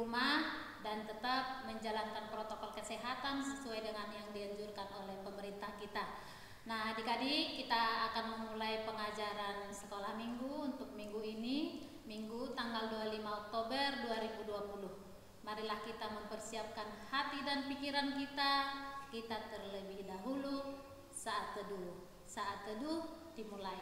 rumah dan tetap menjalankan protokol kesehatan sesuai dengan yang dianjurkan oleh pemerintah kita. Nah, adik-adik, kita akan memulai pengajaran sekolah minggu untuk minggu ini, Minggu tanggal 25 Oktober 2020. Marilah kita mempersiapkan hati dan pikiran kita terlebih dahulu saat teduh. Saat teduh dimulai.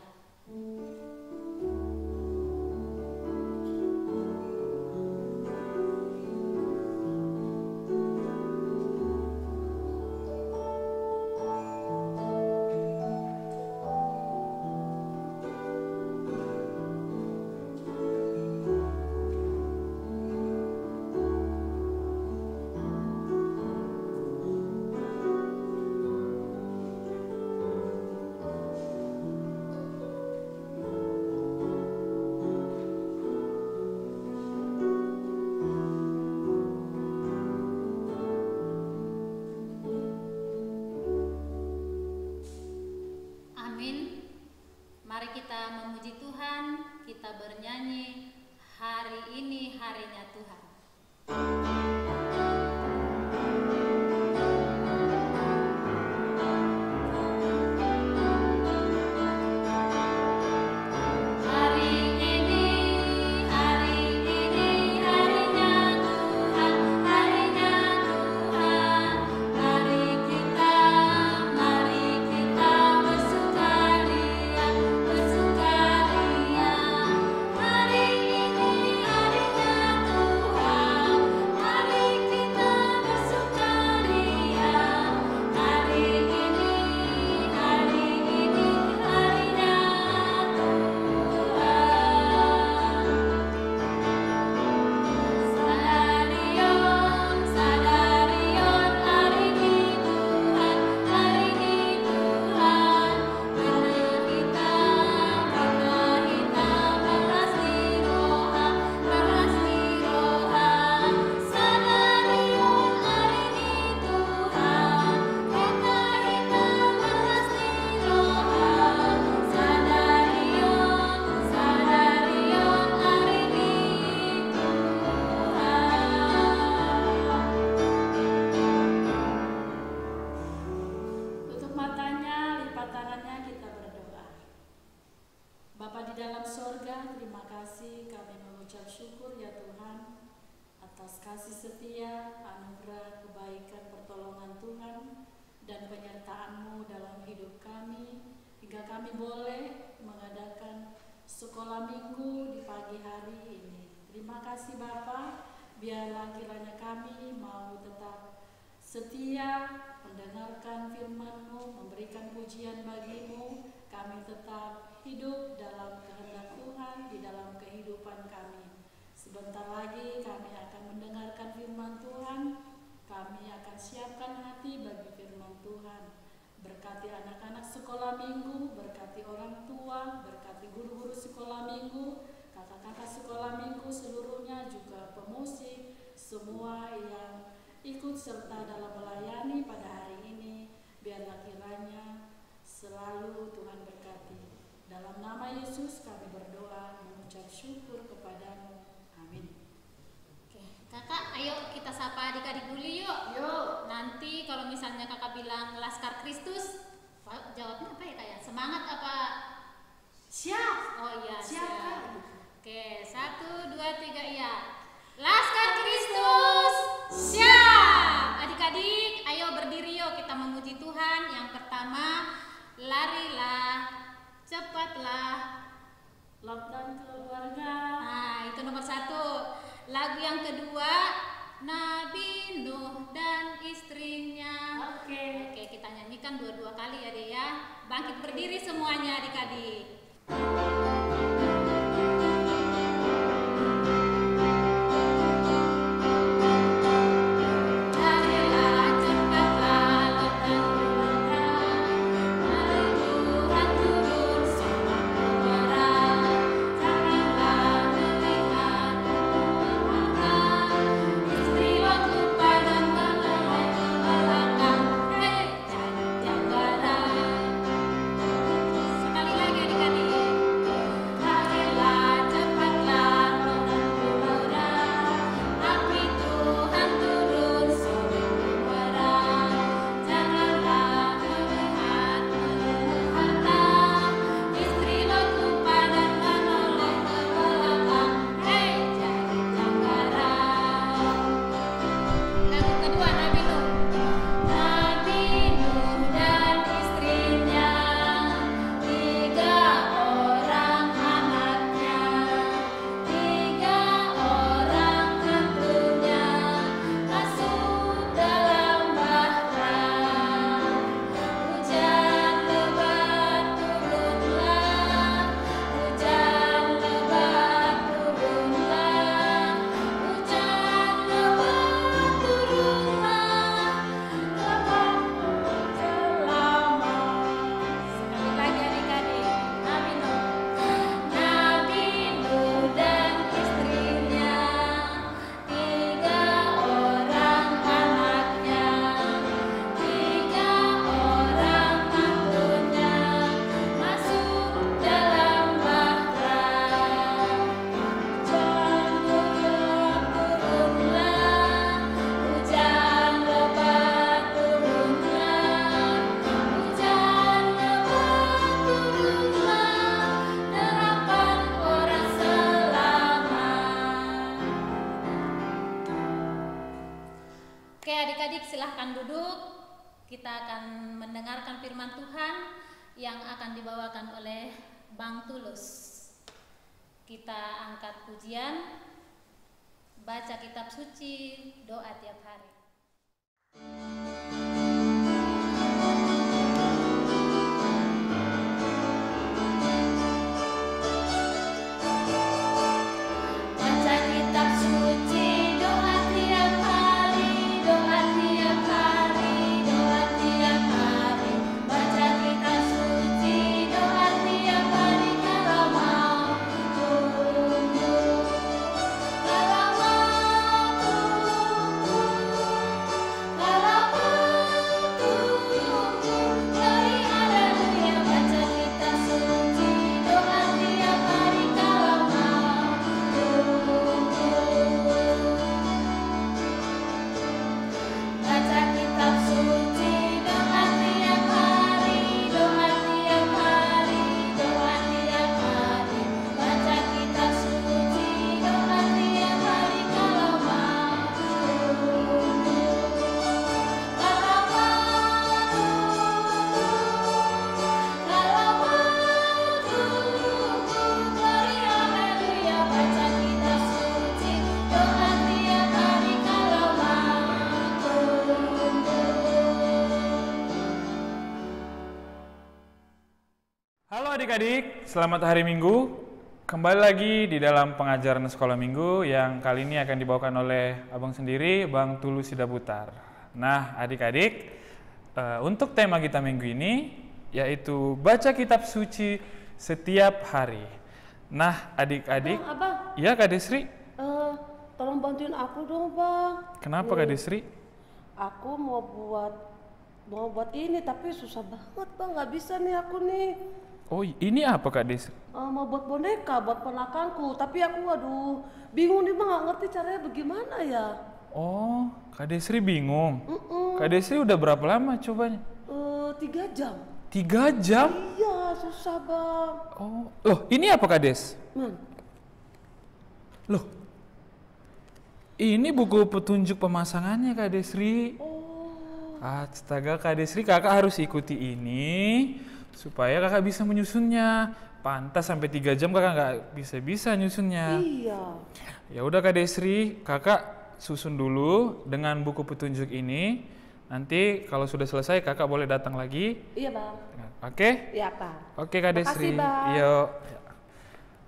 Mari kita memuji Tuhan, kita bernyanyi, hari ini harinya Tuhan. Biarlah kiranya kami mau tetap setia mendengarkan firman-Mu, memberikan pujian bagi-Mu. Kami tetap hidup dalam kehendak Tuhan di dalam kehidupan kami. Sebentar lagi kami akan mendengarkan firman Tuhan. Kami akan siapkan hati bagi firman Tuhan. Berkati anak-anak sekolah minggu, berkati orang tua, berkati guru-guru sekolah minggu, kakak-kakak sekolah minggu seluruhnya, juga pemusik, semua yang ikut serta dalam melayani pada hari ini. Biarlah kiranya selalu Tuhan berkati. Dalam nama Yesus kami berdoa, mengucap syukur kepadamu. Amin. Oke, kakak, ayo kita sapa adik-adik dulu yuk. Nanti kalau misalnya kakak bilang Laskar Kristus, jawabnya apa ya kak ya? Semangat apa? Siap. Oh iya, siap. Oke, 1, 2, 3, iya. Laskar Kristus, siap. Adik-adik, ayo berdiri yuk, kita memuji Tuhan. Yang pertama, larilah, cepatlah, Lockdown keluarga. Nah, itu nomor 1. Lagu yang kedua, Nabi Nuh dan istrinya. Oke, kita nyanyikan dua-dua kali ya deh ya. Bangkit berdiri semuanya adik-adik. Sekali lagi adik-adik. Oke, adik-adik silahkan duduk. Kita akan mendengarkan firman Tuhan yang akan dibawakan oleh Bang Tulus. Kita angkat pujian, baca kitab suci, doa tiap hari. Adik-adik, selamat hari Minggu. Kembali lagi di dalam pengajaran sekolah Minggu yang kali ini akan dibawakan oleh Abang sendiri, Bang Tulus Sidaputar. Nah, adik-adik, untuk tema kita minggu ini yaitu baca kitab suci setiap hari. Nah, adik-adik, Abang, ya Kak Desri? tolong bantuin aku dong, Bang. Kenapa Kak Desri? Aku mau buat ini tapi susah banget, Bang. Nggak bisa nih aku nih. Oh, ini apa Kak Desri? Mau buat boneka buat ponakanku, tapi aku bingung nih, Bang, nggak ngerti caranya bagaimana ya. Oh, Kak Desri bingung. Kak Desri udah berapa lama cobanya? 3 jam. 3 jam? Iya, susah, Bang. Oh, loh, ini apa Kak Des? Loh, ini buku petunjuk pemasangannya Kak Desri. Astaga Kak Desri, kakak harus ikuti ini supaya kakak bisa menyusunnya. Pantas sampai 3 jam kakak nggak bisa nyusunnya. Iya. Ya udah Kak Desri, kakak susun dulu dengan buku petunjuk ini. Nanti kalau sudah selesai kakak boleh datang lagi. Iya, Bang. Oke? Iya, Bang. Oke Kak Desri. Makasih, Bang. Yuk.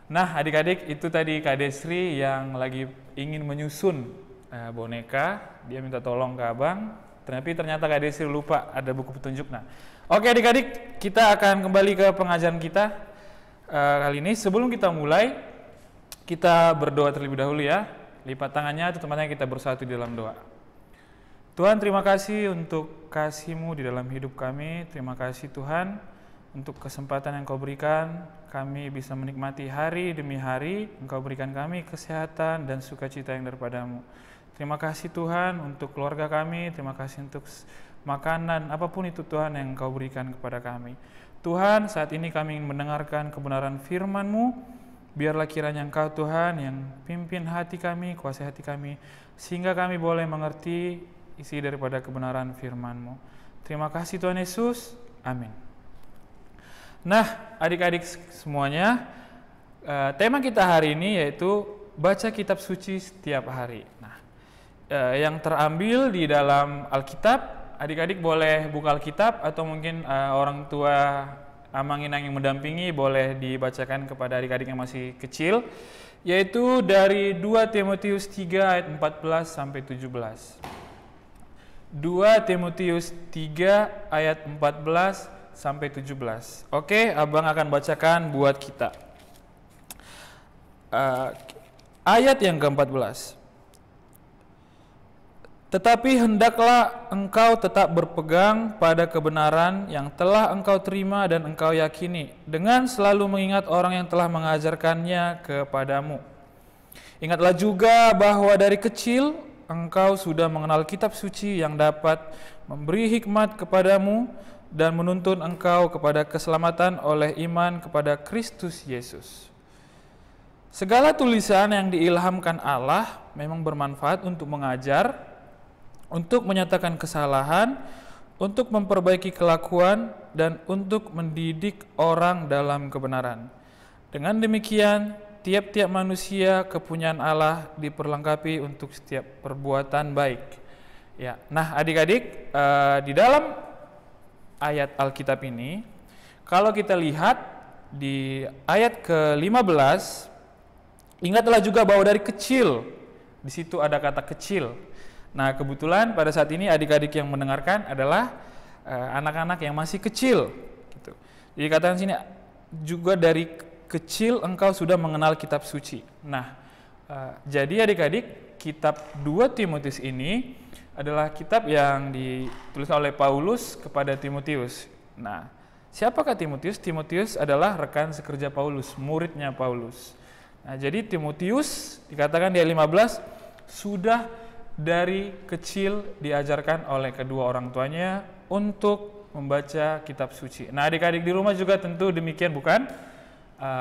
Nah adik-adik, itu tadi Kak Desri yang lagi ingin menyusun boneka. Dia minta tolong ke abang. Tapi ternyata Kak Desri lupa ada buku petunjuk. Nah, oke adik-adik, kita akan kembali ke pengajaran kita kali ini. Sebelum kita mulai, kita berdoa terlebih dahulu ya. Lipat tangannya, atau tempatnya kita bersatu di dalam doa. Tuhan, terima kasih untuk kasih-Mu di dalam hidup kami. Terima kasih Tuhan untuk kesempatan yang Kau berikan. Kami bisa menikmati hari demi hari. Engkau berikan kami kesehatan dan sukacita yang daripada-Mu. Terima kasih Tuhan untuk keluarga kami, terima kasih untuk makanan, apapun itu Tuhan yang Engkau berikan kepada kami. Tuhan, saat ini kami ingin mendengarkan kebenaran firman-Mu, biarlah kiranya Engkau Tuhan yang pimpin hati kami, kuasai hati kami, sehingga kami boleh mengerti isi daripada kebenaran firman-Mu. Terima kasih Tuhan Yesus, amin. Nah, adik-adik semuanya, tema kita hari ini yaitu baca kitab suci setiap hari. Nah, yang terambil di dalam Alkitab, adik-adik boleh buka Alkitab atau mungkin orang tua Amang Inang yang mendampingi boleh dibacakan kepada adik-adik yang masih kecil, yaitu dari 2 Timotius 3 ayat 14 sampai 17. 2 Timotius 3 ayat 14 sampai 17. Oke, abang akan bacakan buat kita. Ayat yang ke-14. Tetapi hendaklah engkau tetap berpegang pada kebenaran yang telah engkau terima dan engkau yakini, dengan selalu mengingat orang yang telah mengajarkannya kepadamu. Ingatlah juga bahwa dari kecil engkau sudah mengenal kitab suci yang dapat memberi hikmat kepadamu dan menuntun engkau kepada keselamatan oleh iman kepada Kristus Yesus. Segala tulisan yang diilhamkan Allah memang bermanfaat untuk mengajar, untuk menyatakan kesalahan, untuk memperbaiki kelakuan, dan untuk mendidik orang dalam kebenaran. Dengan demikian, tiap-tiap manusia kepunyaan Allah diperlengkapi untuk setiap perbuatan baik. Ya, nah adik-adik, di dalam ayat Alkitab ini, kalau kita lihat di ayat ke-15, ingatlah juga bahwa dari kecil, di situ ada kata kecil. Nah, kebetulan pada saat ini adik-adik yang mendengarkan adalah anak-anak yang masih kecil. Gitu. Jadi katakan sini juga dari kecil engkau sudah mengenal kitab suci. Nah, jadi adik-adik, kitab 2 Timotius ini adalah kitab yang ditulis oleh Paulus kepada Timotius. Nah, siapakah Timotius? Timotius adalah rekan sekerja Paulus, muridnya Paulus. Nah, jadi Timotius dikatakan di ayat 15 sudah dari kecil diajarkan oleh kedua orang tuanya untuk membaca kitab suci. Nah, adik-adik di rumah juga tentu demikian, bukan?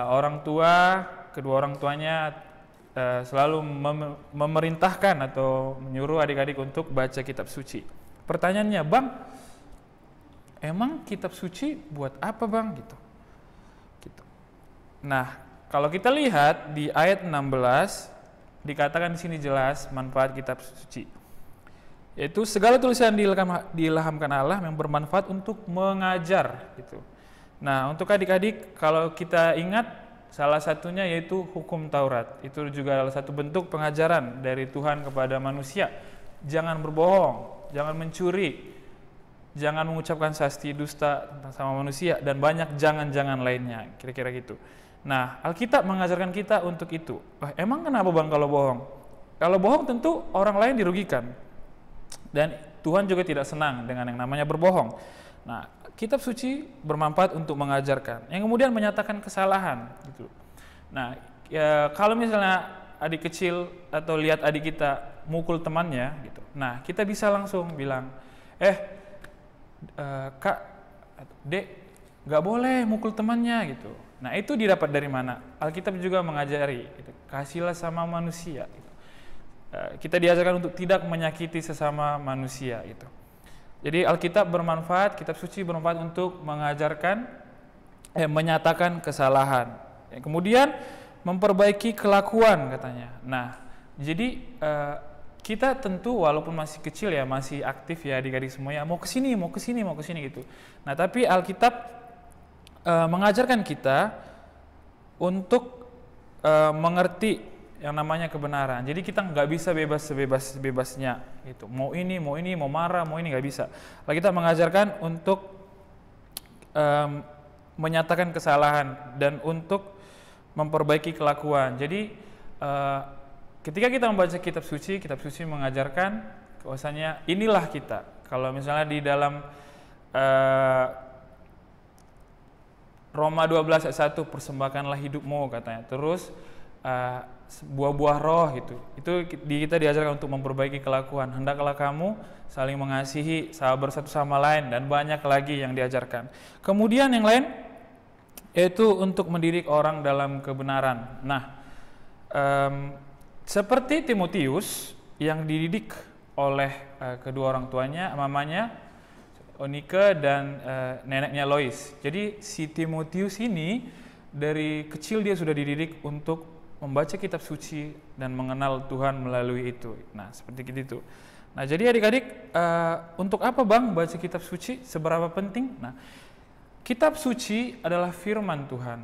Orang tua, kedua orang tuanya selalu memerintahkan atau menyuruh adik-adik untuk baca kitab suci. Pertanyaannya, Bang, emang kitab suci buat apa, Bang? Gitu. Nah, kalau kita lihat di ayat 16 dikatakan di sini jelas manfaat kitab suci, yaitu segala tulisan diilhamkan Allah yang bermanfaat untuk mengajar. Gitu. Nah, untuk adik-adik, kalau kita ingat, salah satunya yaitu hukum Taurat. Itu juga adalah satu bentuk pengajaran dari Tuhan kepada manusia. Jangan berbohong, jangan mencuri, jangan mengucapkan sasti dusta tentang sama manusia, dan banyak jangan-jangan lainnya, kira-kira gitu. Nah, Alkitab mengajarkan kita untuk itu. Emang kenapa, Bang, kalau bohong? Kalau bohong tentu orang lain dirugikan. Dan Tuhan juga tidak senang dengan yang namanya berbohong. Nah, kitab suci bermanfaat untuk mengajarkan, yang kemudian menyatakan kesalahan gitu. Nah, kalau misalnya adik kecil atau lihat adik kita mukul temannya gitu. Nah, kita bisa langsung bilang, Kak, Dek, nggak boleh mukul temannya gitu. Nah, itu didapat dari mana? Alkitab juga mengajari, gitu, kasihlah sama manusia. Gitu. Kita diajarkan untuk tidak menyakiti sesama manusia. Gitu. Jadi Alkitab bermanfaat, kitab suci bermanfaat untuk mengajarkan, menyatakan kesalahan. Kemudian memperbaiki kelakuan katanya. Nah, jadi kita tentu walaupun masih kecil ya, masih aktif ya adik-adik semuanya, mau kesini gitu. Nah, tapi Alkitab mengajarkan kita untuk mengerti yang namanya kebenaran. Jadi kita nggak bisa bebas sebebas-bebasnya gitu. Mau ini, mau marah, mau ini nggak bisa. Alkitab mengajarkan untuk menyatakan kesalahan dan untuk memperbaiki kelakuan. Jadi ketika kita membaca kitab suci mengajarkan bahwasanya inilah kita. Kalau misalnya di dalam Roma 12 ayat 1, persembahkanlah hidupmu katanya. Terus buah-buah roh gitu. Itu kita diajarkan untuk memperbaiki kelakuan. Hendaklah kamu saling mengasihi, sabar satu sama lain, dan banyak lagi yang diajarkan. Kemudian yang lain yaitu untuk mendidik orang dalam kebenaran. Nah, seperti Timotius yang dididik oleh kedua orang tuanya, mamanya Onike dan neneknya Lois. Jadi si Timotius ini dari kecil dia sudah dididik untuk membaca kitab suci dan mengenal Tuhan melalui itu. Nah, seperti itu. Nah, jadi adik-adik, untuk apa, Bang, baca kitab suci? Seberapa penting? Nah, kitab suci adalah firman Tuhan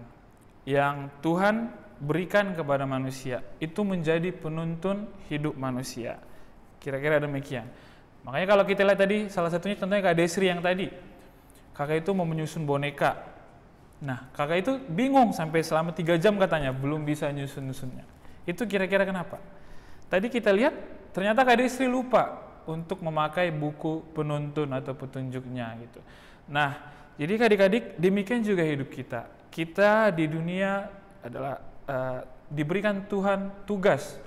yang Tuhan berikan kepada manusia. Itu menjadi penuntun hidup manusia. Kira-kira demikian. Makanya kalau kita lihat tadi, salah satunya contohnya Kak Desri yang tadi. Kakak itu mau menyusun boneka. Nah, kakak itu bingung sampai selama 3 jam katanya, belum bisa nyusun-nyusunnya. Itu kira-kira kenapa? Tadi kita lihat, ternyata Kak Desri lupa untuk memakai buku penuntun atau petunjuknya gitu. Nah, jadi adik-adik, demikian juga hidup kita. Kita di dunia adalah diberikan Tuhan tugas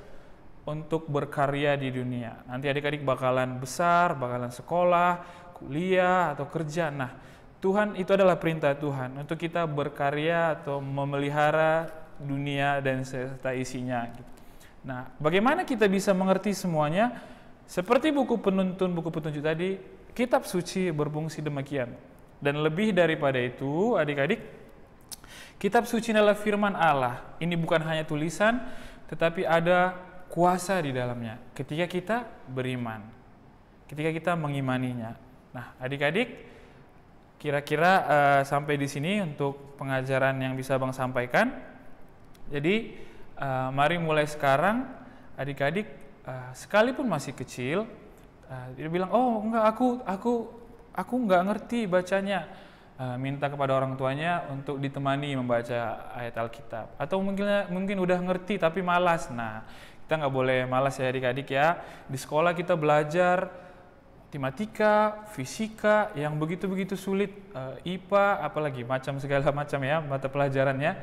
untuk berkarya di dunia. Nanti adik-adik bakalan besar, bakalan sekolah, kuliah, atau kerja. Nah, Tuhan itu adalah perintah Tuhan untuk kita berkarya atau memelihara dunia dan serta isinya. Nah, bagaimana kita bisa mengerti semuanya? Seperti buku petunjuk tadi, kitab suci berfungsi demikian. Dan lebih daripada itu, adik-adik, kitab suci adalah firman Allah. Ini bukan hanya tulisan, tetapi ada kuasa di dalamnya ketika kita beriman, ketika kita mengimaninya. Nah, adik-adik, kira-kira sampai di sini untuk pengajaran yang bisa Bang sampaikan. Jadi, mari mulai sekarang, adik-adik, sekalipun masih kecil, dia bilang, oh enggak, aku enggak ngerti bacanya. Minta kepada orang tuanya untuk ditemani membaca ayat Alkitab. Atau mungkin udah ngerti tapi malas. Nah, kita nggak boleh malas ya adik-adik ya. Di sekolah kita belajar matematika, fisika yang begitu-begitu sulit, IPA, apalagi segala macam ya mata pelajarannya.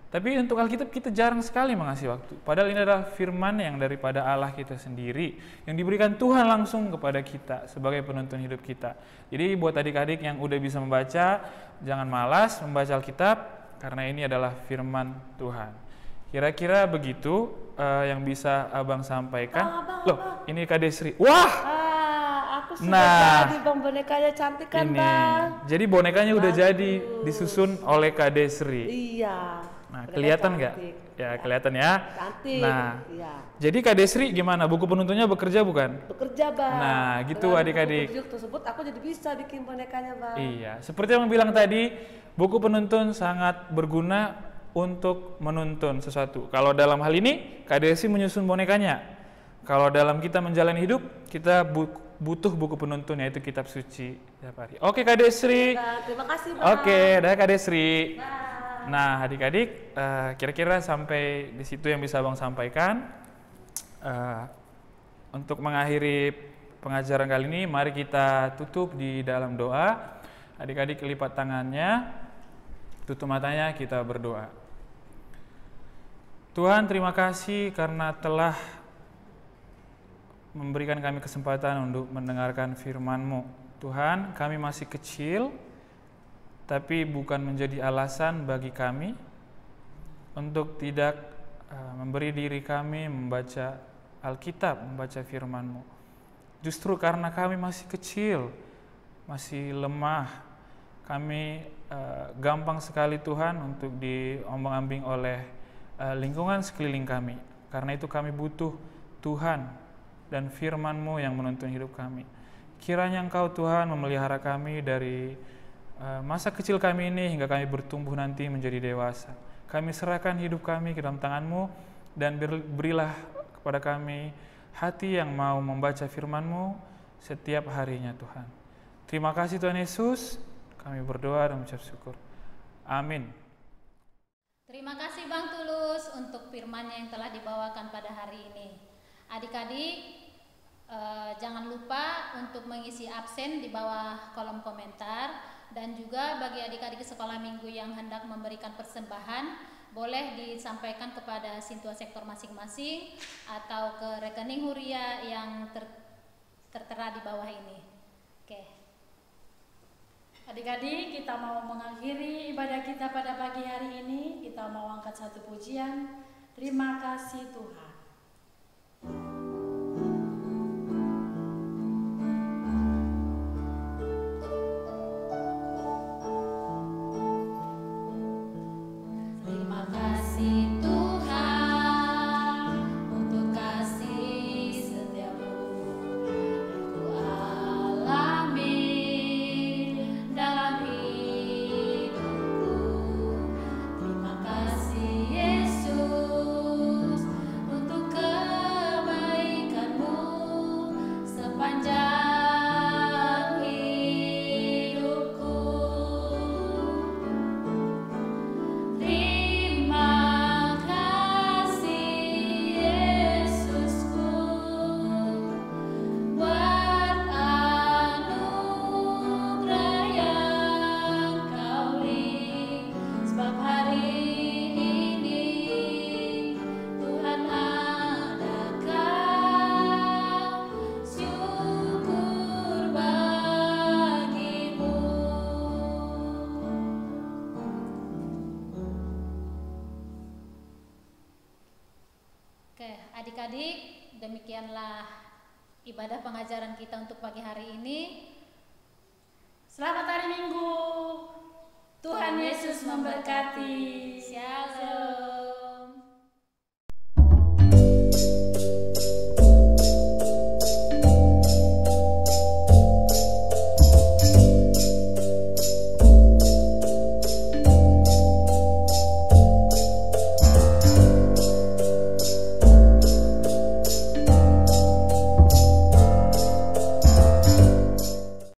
Tapi untuk Alkitab kita jarang sekali mengasih waktu. Padahal ini adalah firman yang daripada Allah kita sendiri, yang diberikan Tuhan langsung kepada kita sebagai penuntun hidup kita. Jadi buat adik-adik yang udah bisa membaca, jangan malas membaca Alkitab, karena ini adalah firman Tuhan. Kira-kira begitu yang bisa Abang sampaikan. Loh, ini Kak Desri. Wah! Aku sudah jadi Bang, bonekanya cantik kan, ini. Bang? Jadi bonekanya udah jadi, disusun oleh Kak Desri. Iya. Nah, kelihatan nggak? Ya, kelihatan ya. Cantik. Nah, iya. Jadi Kak Desri gimana? Buku penuntunnya bekerja bukan? Bekerja, Bang. Nah, gitu adik-adik. Buku tersebut aku jadi bisa bikin bonekanya, Bang. Iya, seperti yang bilang tadi, buku penuntun sangat berguna untuk menuntun sesuatu. Kalau dalam hal ini, Kak Desri menyusun bonekanya. Kalau dalam kita menjalani hidup, kita butuh buku penuntun, yaitu kitab suci setiap hari. Oke, Kak Desri. Nah, terima kasih, Bang. Oke, dah Kak Desri. Bye. Nah, adik-adik, kira-kira sampai di situ yang bisa Bang sampaikan. Untuk mengakhiri pengajaran kali ini, mari kita tutup di dalam doa. Adik-adik lipat tangannya, tutup matanya, kita berdoa. Tuhan, terima kasih karena telah memberikan kami kesempatan untuk mendengarkan firman-Mu. Tuhan, kami masih kecil, tapi bukan menjadi alasan bagi kami untuk tidak memberi diri kami membaca Alkitab, membaca firman-Mu. Justru karena kami masih kecil, masih lemah, kami gampang sekali Tuhan untuk diombang-ambing oleh lingkungan sekeliling kami. Karena itu kami butuh Tuhan dan firman-Mu yang menuntun hidup kami. Kiranya Engkau Tuhan memelihara kami dari masa kecil kami ini hingga kami bertumbuh nanti menjadi dewasa. Kami serahkan hidup kami ke dalam tangan-Mu dan berilah kepada kami hati yang mau membaca firman-Mu setiap harinya Tuhan. Terima kasih Tuhan Yesus, kami berdoa dan mengucap syukur. Amin. Terima kasih Bang Tulus untuk firman yang telah dibawakan pada hari ini. Adik-adik, jangan lupa untuk mengisi absen di bawah kolom komentar. Dan juga bagi adik-adik sekolah minggu yang hendak memberikan persembahan, boleh disampaikan kepada Sintua sektor masing-masing atau ke rekening Huria yang tertera di bawah ini. Oke. Adik-adik, kita mau mengakhiri ibadah kita pada pagi hari ini. Kita mau angkat satu pujian. Terima kasih Tuhan. Adik-adik, demikianlah ibadah pengajaran kita untuk pagi hari ini. Selamat hari Minggu. Tuhan Yesus memberkati. Shalom.